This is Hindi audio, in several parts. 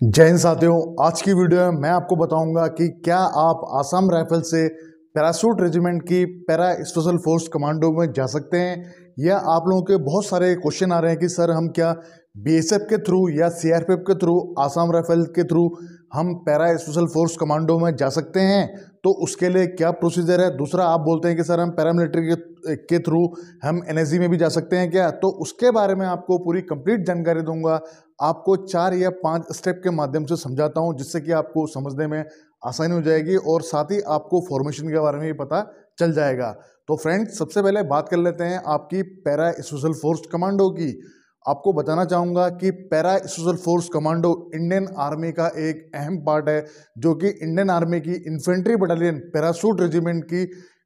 जय हिंद साथियों। आज की वीडियो में मैं आपको बताऊंगा कि क्या आप आसाम राइफल से पैराशूट रेजिमेंट की पैरा स्पेशल फोर्स कमांडो में जा सकते हैं, या आप लोगों के बहुत सारे क्वेश्चन आ रहे हैं कि सर हम क्या बीएसएफ के थ्रू या सीआरपीएफ के थ्रू, आसाम राइफल के थ्रू हम पैरा स्पेशल फोर्स कमांडो में जा सकते हैं, तो उसके लिए क्या प्रोसीजर है। दूसरा, आप बोलते हैं कि सर हम पैरामिलिट्री के थ्रू हम एनएसजी में भी जा सकते हैं क्या, तो उसके बारे में आपको पूरी कंप्लीट जानकारी दूंगा। आपको 4 या 5 स्टेप के माध्यम से समझाता हूं, जिससे कि आपको समझने में आसानी हो जाएगी और साथ ही आपको फॉर्मेशन के बारे में भी पता चल जाएगा। तो फ्रेंड्स, सबसे पहले बात कर लेते हैं आपकी पैरा स्पेशल फोर्स कमांडो की। आपको बताना चाहूँगा कि para special force commando Indian army का एक अहम पार्ट है, जो कि इंडियन आर्मी की इन्फेंट्री बटालियन पैराशूट रेजिमेंट की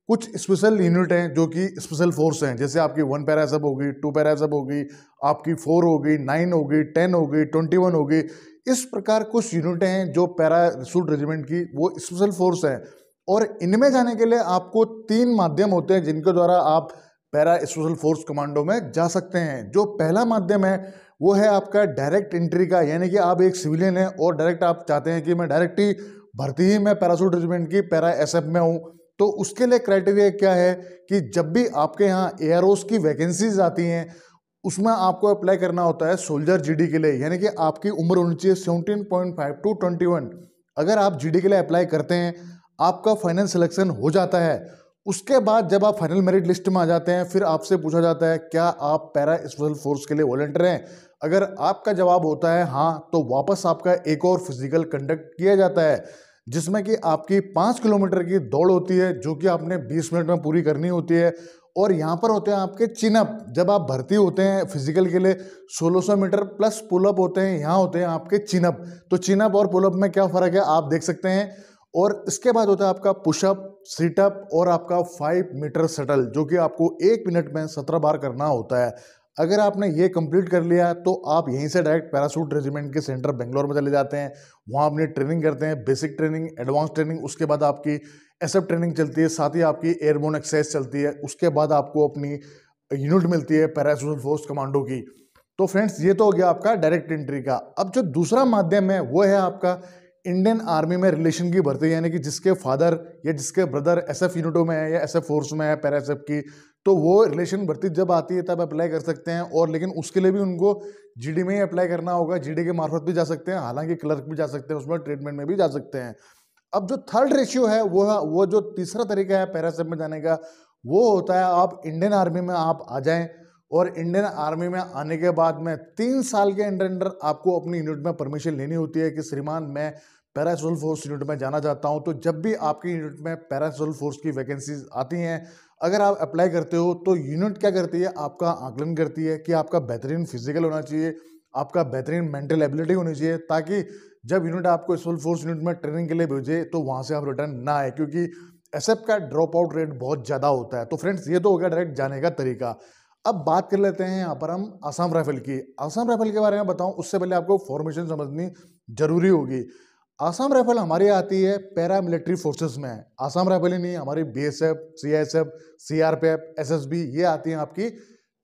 कुछ स्पेशल यूनिट हैं, जो कि स्पेशल फोर्स हैं। जैसे आपकी 1 पैरा सब होगी, 2 पैरा सब होगी, आपकी 4 होगी, 9 होगी, 10 होगी, 21 होगी। इस प्रकार कुछ यूनिटें हैं जो पैराशूट रेजिमेंट की वो स्पेशल फोर्स है। और इनमें जाने के लिए आपको 3 माध्यम होते हैं जिनके द्वारा आप पैरा स्पेशल फोर्स कमांडो में जा सकते हैं। जो पहला माध्यम है वो है आपका डायरेक्ट एंट्री का, यानी कि आप एक सिविलियन हैं और डायरेक्ट आप चाहते हैं कि मैं डायरेक्ट ही भर्ती ही मैं पैराशूट रेजिमेंट की पैरा एसएफ में हूँ। तो उसके लिए क्राइटेरिया क्या है कि जब भी आपके यहाँ एयरोस की वैकेंसीज आती हैं, उसमें आपको अप्लाई करना होता है सोल्जर जीडी के लिए, यानी कि आपकी उम्र होनी चाहिए 17.5 टू 21। अगर आप जीडी के लिए अप्लाई करते हैं, आपका फाइनल सिलेक्शन हो जाता है। उसके बाद जब आप फाइनल मेरिट लिस्ट में आ जाते हैं, फिर आपसे पूछा जाता है क्या आप पैरा स्पेशल फोर्स के लिए वॉलंटियर हैं। अगर आपका जवाब होता है हाँ, तो वापस आपका एक और फिजिकल कंडक्ट किया जाता है, जिसमें कि आपकी 5 किलोमीटर की दौड़ होती है, जो कि आपने 20 मिनट में पूरी करनी होती है। और यहाँ पर होते हैं आपके चिनअप। जब आप भर्ती होते हैं फिजिकल के लिए, 1600 मीटर प्लस पुलअप होते हैं, यहाँ होते हैं आपके चिनअप। तो चिनअप और पुलअप में क्या फ़र्क है आप देख सकते हैं। और इसके बाद होता है आपका पुशअप, सीटअप और आपका 5 मीटर शटल, जो कि आपको 1 मिनट में 17 बार करना होता है। अगर आपने ये कंप्लीट कर लिया तो आप यहीं से डायरेक्ट पैराशूट रेजिमेंट के सेंटर बेंगलोर में चले जाते हैं। वहाँ अपनी ट्रेनिंग करते हैं, बेसिक ट्रेनिंग, एडवांस ट्रेनिंग। उसके बाद आपकी एसएफ ट्रेनिंग चलती है, साथ ही आपकी एयरबोर्न एक्सरसाइज चलती है। उसके बाद आपको अपनी यूनिट मिलती है पैराशूट फोर्स कमांडो की। तो फ्रेंड्स, ये तो हो गया आपका डायरेक्ट एंट्री का। अब जो दूसरा माध्यम है वो है आपका इंडियन आर्मी में रिलेशन की भर्ती, यानी कि जिसके फादर या जिसके ब्रदर एसएफ यूनिटों में है या एसएफ फोर्स में है पैरा एसएफ की, तो वो रिलेशन भर्ती जब आती है तब अप्लाई कर सकते हैं। और लेकिन उसके लिए भी उनको जीडी में ही अप्लाई करना होगा। जीडी के मार्फत भी जा सकते हैं, हालांकि क्लर्क भी जा सकते हैं, उसमें ट्रीटमेंट में भी जा सकते हैं। अब जो थर्ड रेशियो है वो जो तीसरा तरीका है पैरा एसएफ में जाने का, वो होता है आप इंडियन आर्मी में आप आ जाएं, और इंडियन आर्मी में आने के बाद में 3 साल के अंदर अंदर आपको अपनी यूनिट में परमिशन लेनी होती है कि श्रीमान मैं पैरा स्पेशल फोर्स यूनिट में जाना चाहता हूं। तो जब भी आपकी यूनिट में पैरा स्पेशल फोर्स की वैकेंसीज आती हैं, अगर आप अप्लाई करते हो तो यूनिट क्या करती है, आपका आकलन करती है कि आपका बेहतरीन फिजिकल होना चाहिए, आपका बेहतरीन मेंटल एबिलिटी होनी चाहिए, ताकि जब यूनिट आपको स्पेशल फोर्स यूनिट में ट्रेनिंग के लिए भेजे तो वहां से आप रिटर्न ना आए, क्योंकि एसएफ का ड्रॉप आउट रेट बहुत ज़्यादा होता है। तो फ्रेंड्स, ये तो हो गया डायरेक्ट जाने का तरीका। अब बात कर लेते हैं यहाँ पर हम आसाम राइफल की। आसाम राइफल के बारे में बताऊं उससे पहले आपको फॉर्मेशन समझनी जरूरी होगी। आसाम राइफल हमारी आती है पैरा मिलिट्री फोर्सेस में। आसाम राइफल ही नहीं, हमारी बीएसएफ, सीआईएसएफ, सीआरपीएफ, एसएसबी, ये आती हैं आपकी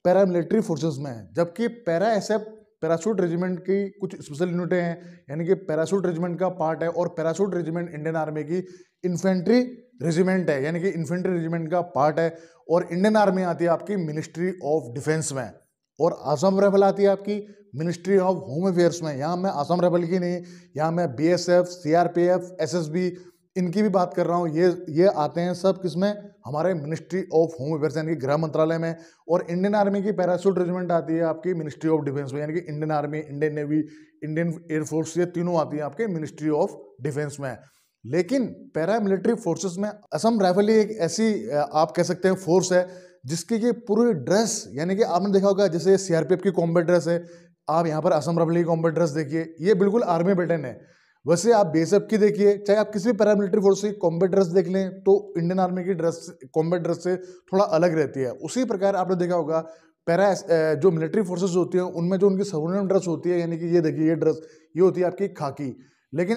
पैरा मिलिट्री फोर्सेस में। जबकि पैरा एसएफ पैराशूट रेजिमेंट की कुछ स्पेशल यूनिटें हैं, यानी कि पैराशूट रेजिमेंट का पार्ट है। और पैराशूट रेजिमेंट इंडियन आर्मी की इन्फेंट्री रेजिमेंट है, यानी कि इन्फेंट्री रेजिमेंट का पार्ट है। और इंडियन आर्मी आती है आपकी मिनिस्ट्री ऑफ डिफेंस में, और आसाम राइफल आती है आपकी मिनिस्ट्री ऑफ होम अफेयर्स में। यहाँ मैं आसाम राइफल की नहीं, यहाँ मैं बीएसएफ, सीआरपीएफ, एसएसबी, इनकी भी बात कर रहा हूँ। ये आते हैं सब किसमें, हमारे मिनिस्ट्री ऑफ होम अफेयर्स यानी कि गृह मंत्रालय में। और इंडियन आर्मी की पैराशूट रेजिमेंट आती है आपकी मिनिस्ट्री ऑफ डिफेंस में, यानी कि Indian army, Indian navy, Indian air force, ये तीनों आती हैं आपके मिनिस्ट्री ऑफ डिफेंस में। लेकिन पैरा मिलिट्री फोर्सेस में असम राइफल ही एक ऐसी आप कह सकते हैं फोर्स है जिसकी ये पूरी ड्रेस, यानी कि आपने देखा होगा जैसे सीआरपीएफ की कॉम्बैट ड्रेस है, आप यहाँ पर असम राइफल की कॉम्बैट ड्रेस देखिए, ये बिल्कुल आर्मी पैटर्न है। वैसे आप बीएसएफ की देखिए, चाहे आप किसी भी पैरामिलिट्री फोर्स की कॉम्बैट ड्रेस देख लें, तो इंडियन आर्मी की ड्रेस कॉम्बैट ड्रेस से थोड़ा अलग रहती है। उसी प्रकार आपने देखा होगा पैरा जो मिलिट्री फोर्सेज होती हैं उनमें जो उनकी सर्विलेंस ड्रेस होती है, यानी कि ये देखिए ये ड्रेस, ये होती है आपकी खाकी। लेकिन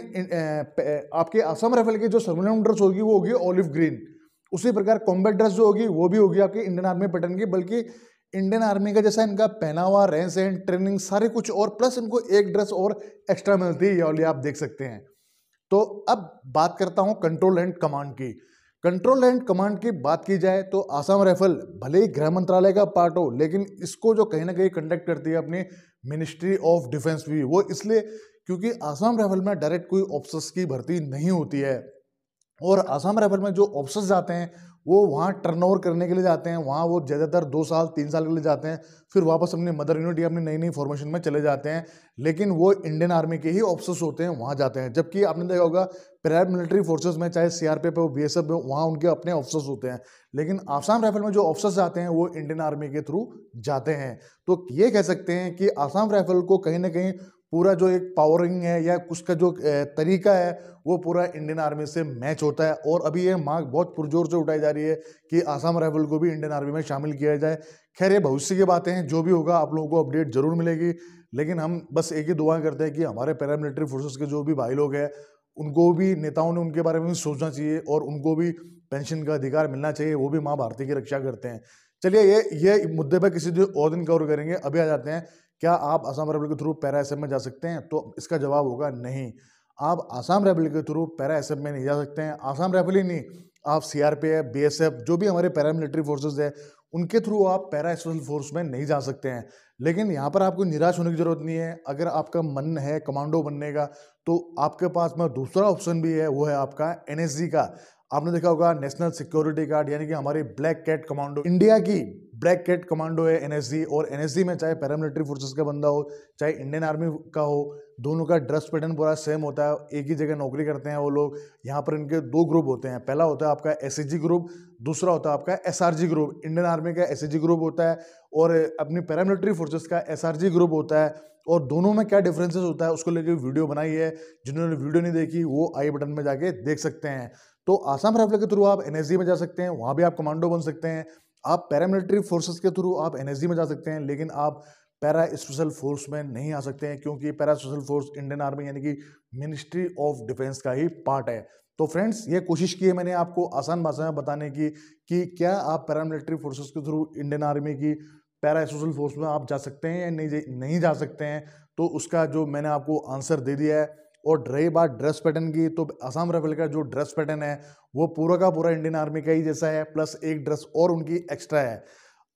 आपके असम राइफल की जो सर्विलेंस ड्रेस होगी वो होगी ऑलिव ग्रीन। उसी प्रकार कॉम्बैट ड्रेस जो होगी वो भी होगी आपकी इंडियन आर्मी पैटर्न की, बल्कि इंडियन आर्मी का जैसा इनका पहनावा, रहन सहन, ट्रेनिंग सारे कुछ और प्लस इनको एक ड्रेस और एक्स्ट्रा मिलती है, ये वाली आप देख सकते हैं। तो अब बात करता हूं कंट्रोल एंड कमांड की। कंट्रोल एंड कमांड की बात की जाए तो आसाम राइफल भले ही गृह मंत्रालय का पार्ट हो, लेकिन इसको जो कहीं ना कहीं कंडक्ट करती है अपनी मिनिस्ट्री ऑफ डिफेंस भी, वो इसलिए क्योंकि आसाम राइफल में डायरेक्ट कोई ऑफिसर्स की भर्ती नहीं होती है। और आसाम राइफल में जो ऑफिसर्स जाते हैं वो वहाँ टर्नओवर करने के लिए जाते हैं, वहाँ वो ज़्यादातर 2 साल 3 साल के लिए जाते हैं, फिर वापस अपनी मदर यूनिट या अपनी नई नई फॉर्मेशन में चले जाते हैं। लेकिन वो इंडियन आर्मी के ही ऑफिसर्स होते हैं, वहाँ जाते हैं। जबकि आपने देखा होगा पैरामिलिट्री फोर्सेस में, चाहे सीआरपीएफ हो, बीएसएफ हो, वहाँ उनके अपने ऑफिसर्स होते हैं। लेकिन आसाम राइफल में जो ऑफिसर्स जाते हैं वो इंडियन आर्मी के थ्रू जाते हैं। तो ये कह सकते हैं कि आसाम राइफल को कहीं ना कहीं पूरा जो एक पावरिंग है या उसका जो तरीका है वो पूरा इंडियन आर्मी से मैच होता है। और अभी ये मांग बहुत पुरजोर से उठाई जा रही है कि आसाम राइफल को भी इंडियन आर्मी में शामिल किया जाए। खैर ये भविष्य की बातें हैं, जो भी होगा आप लोगों को अपडेट जरूर मिलेगी। लेकिन हम बस एक ही दुआ करते हैं कि हमारे पैरामिलिट्री फोर्सेस के जो भी भाई लोग हैं उनको भी, नेताओं ने उनके बारे में भी सोचना चाहिए और उनको भी पेंशन का अधिकार मिलना चाहिए, वो भी माँ भारती की रक्षा करते हैं। चलिए ये मुद्दे पर किसी और दिन कवर करेंगे। अभी आ जाते हैं, क्या आप आसाम राइफल के थ्रू पैरा एसएफ में जा सकते हैं? तो इसका जवाब होगा नहीं। आप आसाम राइफल के थ्रू पैरा एसएफ में नहीं जा सकते हैं। आसाम राइफल ही नहीं, आप सीआरपीएफ, बीएसएफ, जो भी हमारे पैरामिलिट्री फोर्सेस है उनके थ्रू आप पैरा स्पेशल फोर्स में नहीं जा सकते हैं। लेकिन यहाँ पर आपको निराश होने की जरूरत नहीं है। अगर आपका मन है कमांडो बनने का तो आपके पास में दूसरा ऑप्शन भी है, वो है आपका एनएसजी का। आपने देखा होगा नेशनल सिक्योरिटी गार्ड, यानी कि हमारी ब्लैक कैट कमांडो, इंडिया की ब्लैक कैट कमांडो है एनएसजी। और एनएसजी में चाहे पैरामिलिट्री फोर्सेस का बंदा हो चाहे इंडियन आर्मी का हो, दोनों का ड्रेस पैटर्न पूरा सेम होता है। एक ही जगह नौकरी करते हैं वो लोग। यहाँ पर इनके 2 ग्रुप होते हैं। पहला होता है आपका एसएसजी ग्रुप, दूसरा होता है आपका एसआरजी ग्रुप। इंडियन आर्मी का एसएसजी ग्रुप होता है और अपनी पैरामिलिट्री फोर्सेस का एसआरजी ग्रुप होता है। और दोनों में क्या डिफरेंसेस होता है उसको लेकर वीडियो बनाई है। जिन्होंने वीडियो नहीं देखी वो आई बटन में जाके देख सकते हैं। तो आसाम राइफल के थ्रू आप एनएसजी में जा सकते हैं, वहाँ भी आप कमांडो बन सकते हैं। आप पैरामिलिट्री फोर्सेस के थ्रू आप एनएसजी में जा सकते हैं, लेकिन आप पैरा स्पेशल फोर्स में नहीं आ सकते हैं, क्योंकि para special force Indian army यानी कि मिनिस्ट्री ऑफ डिफेंस का ही पार्ट है। तो फ्रेंड्स, ये कोशिश की है मैंने आपको आसान भाषा में बताने की कि क्या आप पैरामिलिट्री फोर्सेस के थ्रू इंडियन आर्मी की पैरा स्पेशल फोर्स में आप जा सकते हैं या नहीं जा सकते हैं। तो उसका जो मैंने आपको आंसर दे दिया है। और रही बात ड्रेस पैटर्न की, तो आसाम राइफल का जो ड्रेस पैटर्न है वो पूरा का पूरा इंडियन आर्मी का ही जैसा है, प्लस एक ड्रेस और उनकी एक्स्ट्रा है।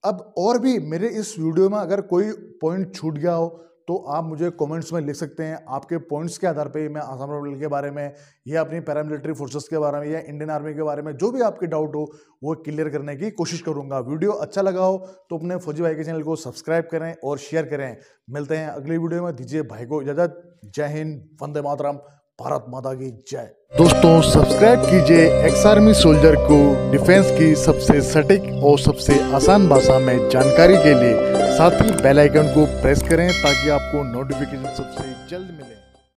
अब और भी मेरे इस वीडियो में अगर कोई पॉइंट छूट गया हो तो आप मुझे कमेंट्स में लिख सकते हैं। आपके पॉइंट्स के आधार पे मैं आसाम राइफल के बारे में या अपनी पैरामिलिट्री फोर्सेस के बारे में या इंडियन आर्मी के बारे में जो भी आपके डाउट हो वो क्लियर करने की कोशिश करूंगा। वीडियो अच्छा लगा हो तो अपने फौजी भाई के चैनल को सब्सक्राइब करें और शेयर करें। मिलते हैं अगली वीडियो में, दीजिए भाई को इजाजत। जय हिंद, वंदे मातरम, भारत माता की जय। दोस्तों सब्सक्राइब कीजिए एक्स आर्मी सोल्जर को डिफेंस की सबसे सटीक और सबसे आसान भाषा में जानकारी के लिए। साथ ही बेल आइकन को प्रेस करें ताकि आपको नोटिफिकेशन सबसे जल्द मिले।